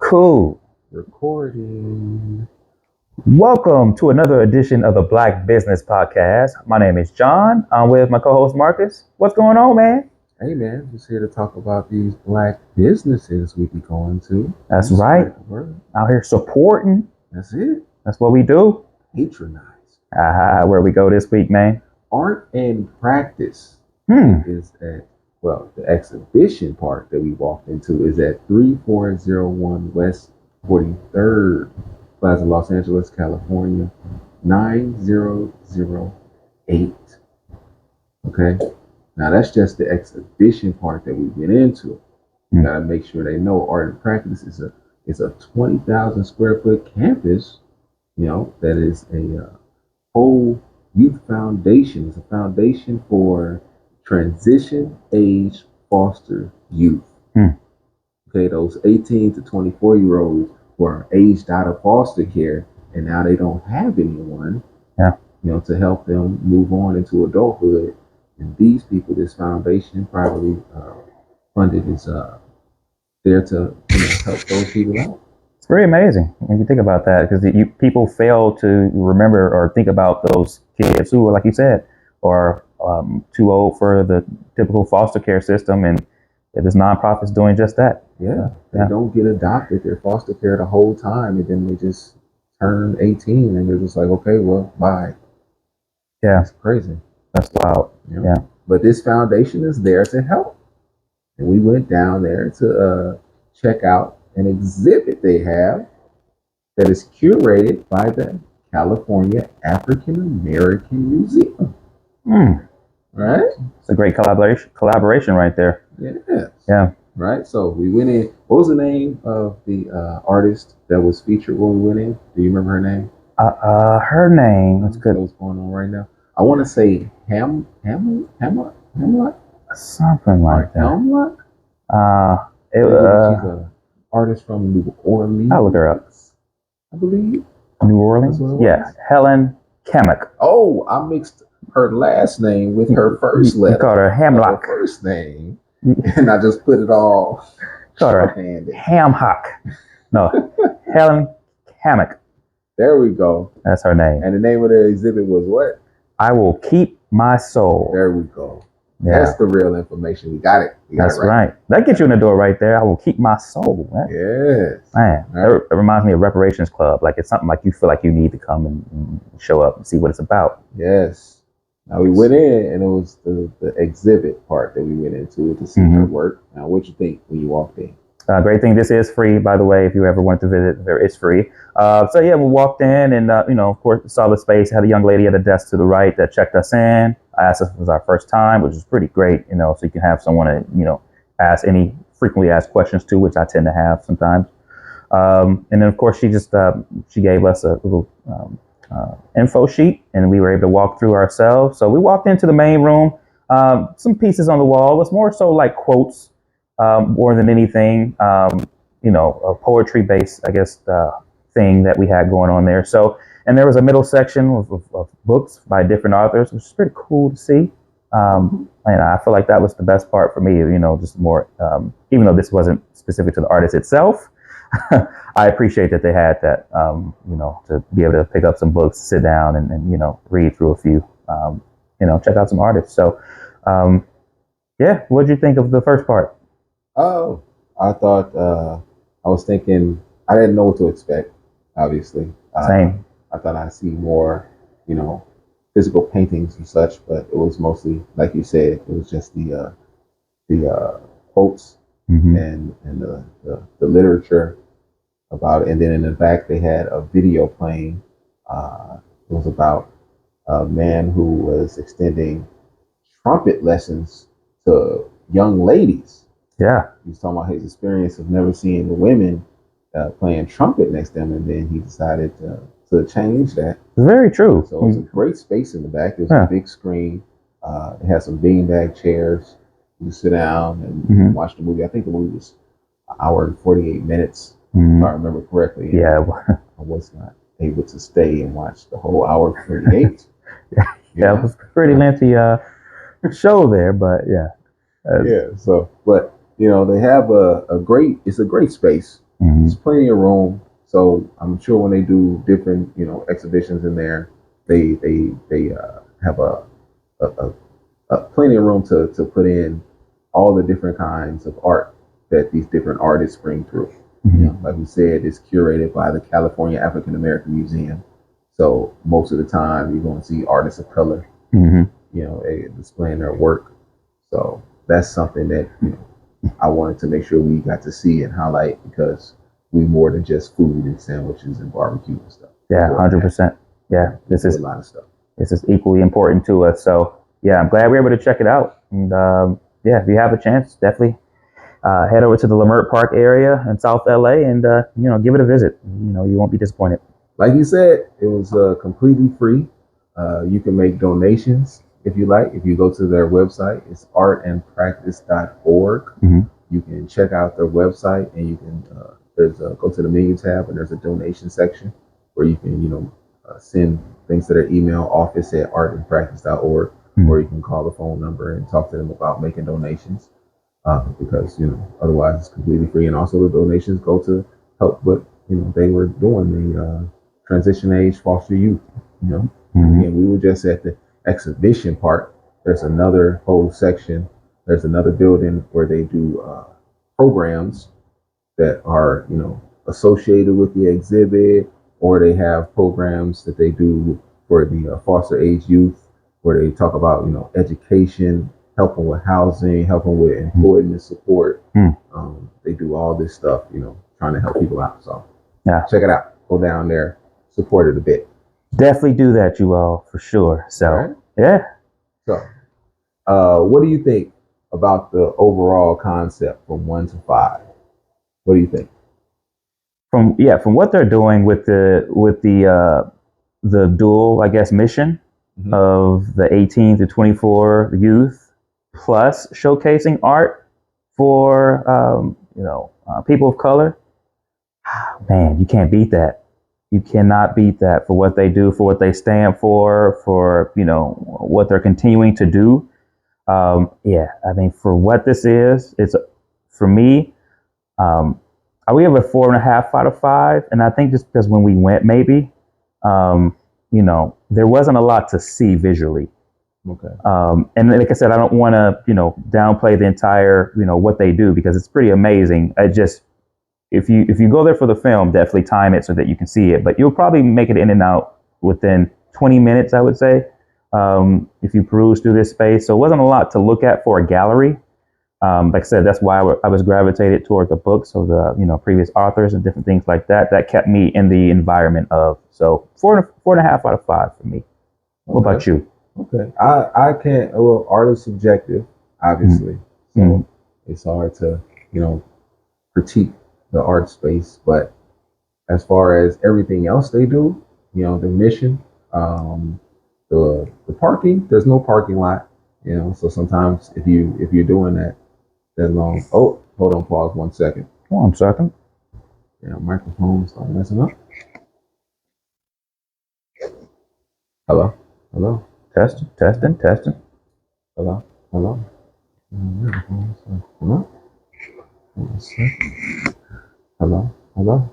Cool. Recording. Welcome to another edition of the Black Business Podcast. My name is John. I'm with my co-host Marcus. What's going on, man? Hey man, just here to talk about these black businesses we be going to. That's right. Out here supporting. That's it. That's what we do. Patronize. Where we go this week, man? Art and Practice is at, the exhibition part that we walked into is at 3401 West 43rd Plaza, Los Angeles, California, 9008. Okay. Now that's just the exhibition part that we went into. You gotta make sure they know Art and Practice is a 20,000 square foot campus. That is a whole youth foundation. It's a foundation for transition age foster youth. Okay, those 18 to 24-year-olds who are aged out of foster care and now they don't have anyone. To help them move on into adulthood. And these people, this foundation, privately funded, is there to help those people out. It's very amazing when you think about that, because people fail to remember or think about those kids who, like you said, are too old for the typical foster care system, and this nonprofit's doing just that. They don't get adopted. They're foster care the whole time, and then they just turn 18, and they're just like, okay, well, bye. Yeah, it's crazy. That's wild. Yeah. But this foundation is there to help. And we went down there to check out an exhibit they have that is curated by the California African American Museum. Right? It's a great collaboration right there. Yes. Yeah. Right. So we went in. What was the name of the artist that was featured when we went in? Do you remember her name? Her name. That's good. What's going on right now? I want to say Hamlet? Something like that. Hamlet? She's an artist from New Orleans. I'll look her up. I believe. New Orleans? Yeah. Helen Kamek. Oh, I mixed her last name with her first letter. You called her Hamlock. Her first name. And I just put it all. Called her Hamhock. No. Helen Kamek. There we go. That's her name. And the name of the exhibit was what? I Will Keep My Soul. There we go. Yeah. That's the real information. We got it. That's right. That gets you in the door right there. I will keep my soul. Right? Yes. Man, that reminds me of Reparations Club. Like, it's something like you feel like you need to come and show up and see what it's about. Yes. Now we went in and it was the exhibit part that we went into to see her work. Now, what you think when you walked in? Great thing. This is free, by the way. If you ever want to visit, it's free. So yeah, we walked in and, of course, saw the space. Had a young lady at a desk to the right that checked us in. I asked us if it was our first time, which is pretty great, so you can have someone to, ask any frequently asked questions to, which I tend to have sometimes. And then, of course, she gave us a little info sheet, and we were able to walk through ourselves. So we walked into the main room. Some pieces on the wall. It was more so like quotes. More than anything, a poetry-based, I guess, thing that we had going on there. So, and there was a middle section of books by different authors, which is pretty cool to see. And I feel like that was the best part for me, just more, even though this wasn't specific to the artist itself, I appreciate that they had that, to be able to pick up some books, sit down and read through a few, check out some artists. So, what did you think of the first part? Oh, I thought, I was thinking, I didn't know what to expect, obviously. Same. I thought I'd see more, physical paintings and such, but it was mostly, like you said, it was just the quotes and the literature about it. And then in the back, they had a video playing. It was about a man who was extending trumpet lessons to young ladies. Yeah. He was talking about his experience of never seeing the women playing trumpet next to him, and then he decided to change that. Very true. So it was a great space in the back. There's a big screen. It had some beanbag chairs. You sit down and watch the movie. I think the movie was an hour and 48 minutes, if I remember correctly. Yeah. I was not able to stay and watch the whole hour 48. Yeah, it was a pretty lengthy show there, but yeah. So, but they have it's a great space. There's plenty of room. So I'm sure when they do different, exhibitions in there, they have a, plenty of room to put in all the different kinds of art that these different artists bring through. Like we said, it's curated by the California African American Museum. So most of the time, you're going to see artists of color, displaying their work. So that's something that I wanted to make sure we got to see and highlight because we more than just food and sandwiches and barbecue and stuff. Yeah, 100%. Yeah, this is a lot of stuff. This is equally important to us. So yeah, I'm glad we were able to check it out. And yeah, if you have a chance, definitely head over to the Lamert Park area in South LA and give it a visit. You won't be disappointed. Like you said, it was completely free. You can make donations if you like. If you go to their website, it's artandpractice.org. You can check out their website, and you can go to the menu tab, and there's a donation section where you can send things to their email office at artandpractice.org, or you can call the phone number and talk to them about making donations. Because otherwise it's completely free, and also the donations go to help what they were doing, the transition age foster youth. Again, we were just at the exhibition part. There's another whole section. There's another building where they do programs that are associated with the exhibit, or they have programs that they do for the foster age youth, where they talk about education, helping with housing, helping with employment support. They do all this stuff, trying to help people out. So yeah, check it out. Go down there, support it a bit. Definitely do that, you all, for sure. So right. Yeah. So what do you think about the overall concept from 1 to 5? What do you think? From what they're doing with the dual, I guess, mission of the 18 to 24 youth, plus showcasing art for people of color. Man, you can't beat that. You cannot beat that for what they do, for what they stand for what they're continuing to do. Yeah, I mean, for what this is, it's for me. We have a 4.5 out of 5, and I think just because when we went, maybe, there wasn't a lot to see visually. Okay. And like I said, I don't want to, downplay the entire, what they do, because it's pretty amazing. If you go there for the film, definitely time it so that you can see it. But you'll probably make it in and out within 20 minutes, I would say, if you peruse through this space. So it wasn't a lot to look at for a gallery. Like I said, that's why I was gravitated toward the books of the previous authors and different things like that. That kept me in the environment of. So 4.5 out of 5 for me. What about you? Okay, I can't. Well, art is subjective, obviously, so it's hard to critique the art space. But as far as everything else they do, the mission, the parking, there's no parking lot. So sometimes if you're doing that long. Oh, hold on, pause 1 second. 1 second. Yeah, microphone started messing up. Hello. Testing. Hello. Hello. 1 second. Hello. Okay.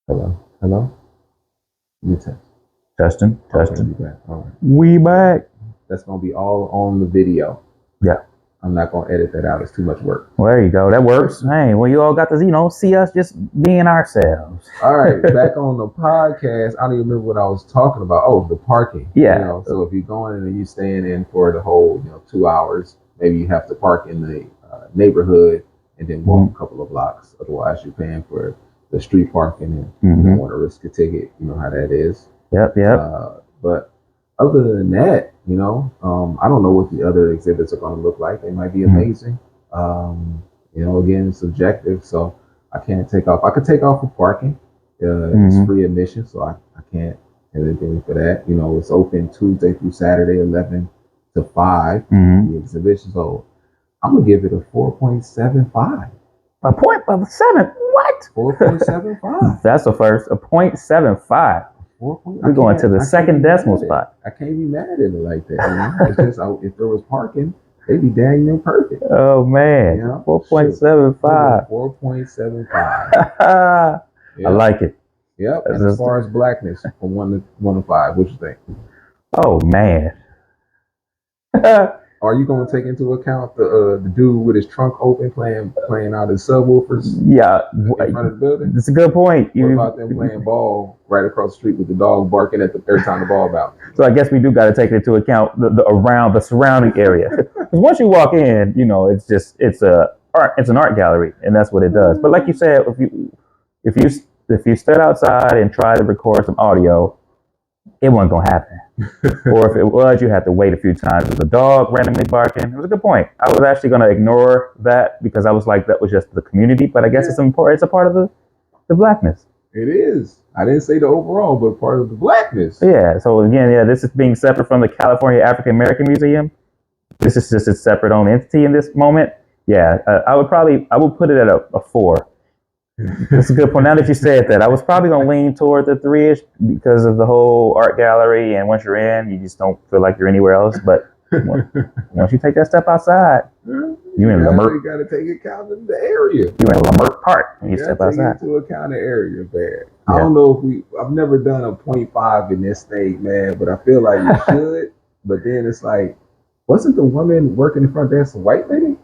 Hello. Hello. You test. Testing. Okay, back. All right. We back. That's gonna be all on the video. Yeah. I'm not gonna edit that out. It's too much work. Well, there you go. That works. Hey, well, you all got to see us just being ourselves. All right, back on the podcast. I don't even remember what I was talking about. Oh, the parking. Yeah. So if you're going in and you're staying in for the whole 2 hours, maybe you have to park in the neighborhood and then walk a couple of blocks. Otherwise, you're paying for the street parking, and you don't want to risk a ticket. You know how that is. Yep. But other than that, I don't know what the other exhibits are going to look like. They might be amazing. Again, it's subjective, so I can't take off. I could take off for parking. It's free admission, so I can't have anything for that. It's open Tuesday through Saturday, 11 to 5, the exhibition. So I'm going to give it a 4.75. A point of 7. What? 4.75. That's the first. A 0.75. We're going to the second decimal spot. I can't be mad at it like that. You know? It's just if there was parking, they'd be dang near perfect. Oh man, You know? 4.75. 4.75. I like it. Yep. And as far as blackness, from 1 to 5, what you think? Oh man. Are you going to take into account the dude with his trunk open playing out his subwoofers? Yeah, in front of the building. That's a good point. What about them playing ball right across the street with the dog barking at every time the ball bounces? So I guess we do got to take into account the surrounding area. Because once you walk in, you know, it's an art gallery, and that's what it does. But like you said, if you stood outside and tried to record some audio, it wasn't gonna happen. Or if it was, you had to wait a few times. There was a dog randomly barking. It was a good point. I was actually gonna ignore that because I was like, that was just the community. But I guess it's important. It's a part of the blackness. It is. I didn't say the overall, but part of the blackness. Yeah. So again, yeah, this is being separate from the California African American Museum. This is just a separate own entity in this moment. Yeah, I would put it at a 4. That's a good point. Now that you said that, I was probably gonna lean toward the 3-ish because of the whole art gallery, and once you're in, you just don't feel like you're anywhere else. But once you take that step outside, you're in Lamert. You got to take account of the area. You're in Lamert Park when you step outside. Take into account the area, man. Yeah. I don't know if I've never done a 0.5 in this state, man, but I feel like you should. But then it's like, wasn't the woman working in front desk a white lady?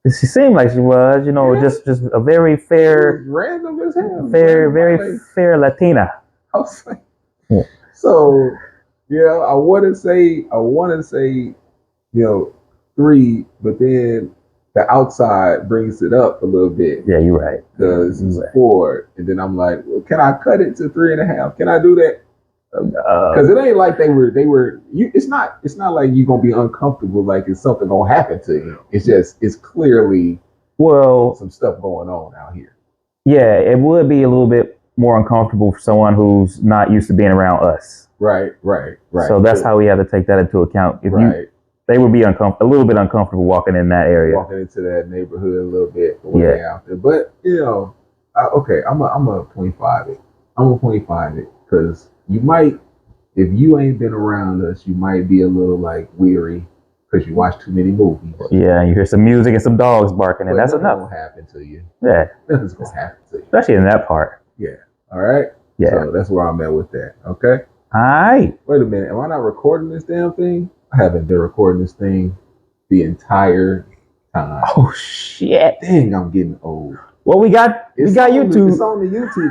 She seemed like she was, you know, just a very fair, random as hell, very fair Latina. I was like, yeah. So yeah, I want to say, 3, but then the outside brings it up a little bit. Yeah, you're right. Because it's 4, and then I'm like, well, can I cut it to 3.5? Can I do that? Because it ain't like they were. It's not like you're gonna be uncomfortable. Like it's something gonna happen to you. It's clearly some stuff going on out here. Yeah, it would be a little bit more uncomfortable for someone who's not used to being around us. Right. So that's how we have to take that into account. They would be a little bit uncomfortable walking in that area, walking into that neighborhood a little bit way out there. But I'm a 0.5 it. I'm a 0.5 it because. You might, if you ain't been around us, you might be a little like weary because you watch too many movies. Yeah, you hear some music and some dogs barking, and that's enough. Gonna happen to you. Yeah, nothing's gonna happen to you, especially in that part. Yeah. All right. Yeah. So that's where I'm at with that. Okay. All right. Wait a minute. Am I not recording this damn thing? I haven't been recording this thing the entire time. Oh shit! Dang, I'm getting old. Well, we got YouTube. It's on the YouTube.